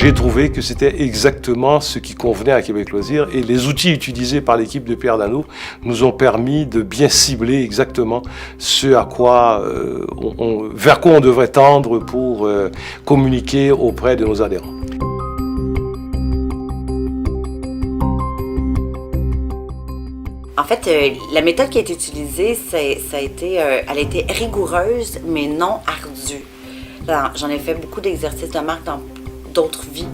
j'ai trouvé que c'était exactement ce qui convenait à Québec Loisirs et les outils utilisés par l'équipe de Pierre Dano nous ont permis de bien cibler exactement ce à quoi, vers quoi on devrait tendre pour communiquer auprès de nos adhérents. En fait, la méthode qui a été utilisée, elle a été rigoureuse, mais non ardue. J'en ai fait beaucoup d'exercices de marque dans d'autres vies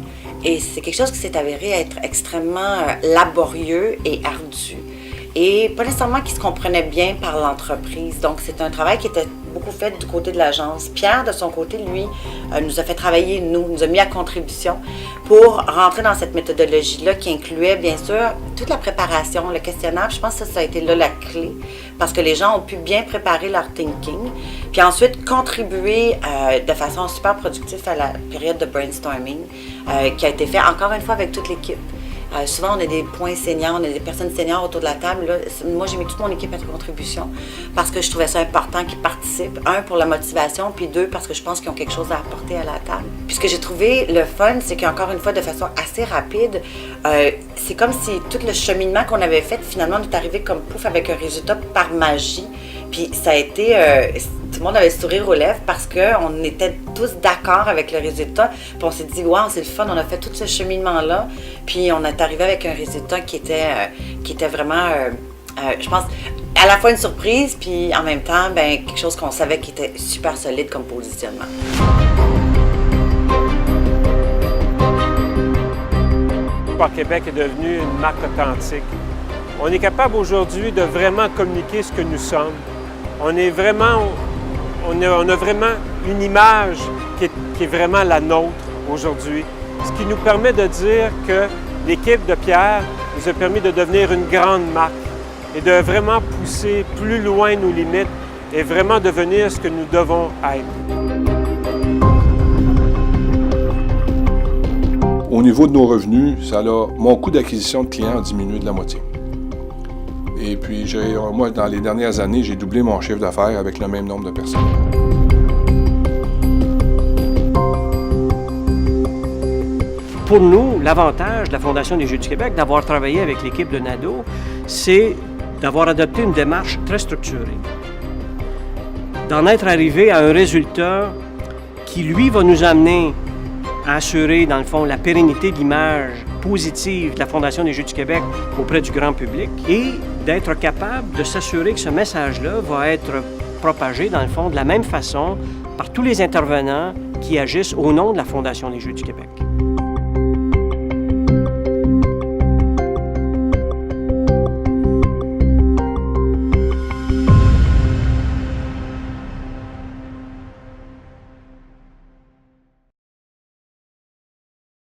et c'est quelque chose qui s'est avéré être extrêmement laborieux et ardu et pas nécessairement qui se comprenait bien par l'entreprise. Donc, c'est un travail qui était beaucoup fait du côté de l'agence. Pierre, de son côté, lui, nous a fait travailler, nous a mis à contribution pour rentrer dans cette méthodologie-là qui incluait, bien sûr, toute la préparation, le questionnaire. Je pense que ça a été là la clé parce que les gens ont pu bien préparer leur thinking, puis ensuite contribuer de façon super productive à la période de brainstorming qui a été fait encore une fois avec toute l'équipe. Souvent, on a des points seniors, on a des personnes seniors autour de la table. Là, moi, j'ai mis toute mon équipe à contribution parce que je trouvais ça important qu'ils participent. Un, pour la motivation, puis deux, parce que je pense qu'ils ont quelque chose à apporter à la table. Puis ce que j'ai trouvé le fun, c'est qu'encore une fois, de façon assez rapide, c'est comme si tout le cheminement qu'on avait fait, finalement, on est arrivé comme pouf avec un résultat par magie. Puis ça a été... tout le monde avait le sourire aux lèvres parce qu'on était tous d'accord avec le résultat. Puis on s'est dit, waouh, c'est le fun, on a fait tout ce cheminement-là. Puis on est arrivé avec un résultat qui était vraiment, je pense, à la fois une surprise, puis en même temps, quelque chose qu'on savait qui était super solide comme positionnement. Sport Québec est devenu une marque authentique. On est capable aujourd'hui de vraiment communiquer ce que nous sommes. On a vraiment une image qui est vraiment la nôtre aujourd'hui. Ce qui nous permet de dire que l'équipe de Pierre nous a permis de devenir une grande marque et de vraiment pousser plus loin nos limites et vraiment devenir ce que nous devons être. Au niveau de nos revenus, mon coût d'acquisition de clients a diminué de la moitié. Et puis, moi, dans les dernières années, j'ai doublé mon chiffre d'affaires avec le même nombre de personnes. Pour nous, l'avantage de la Fondation des Jeux du Québec, d'avoir travaillé avec l'équipe de Nadeau, c'est d'avoir adopté une démarche très structurée. D'en être arrivé à un résultat qui, lui, va nous amener à assurer, dans le fond, la pérennité de l'image positive de la Fondation des Jeux du Québec auprès du grand public et d'être capable de s'assurer que ce message-là va être propagé, dans le fond, de la même façon par tous les intervenants qui agissent au nom de la Fondation des Jeux du Québec.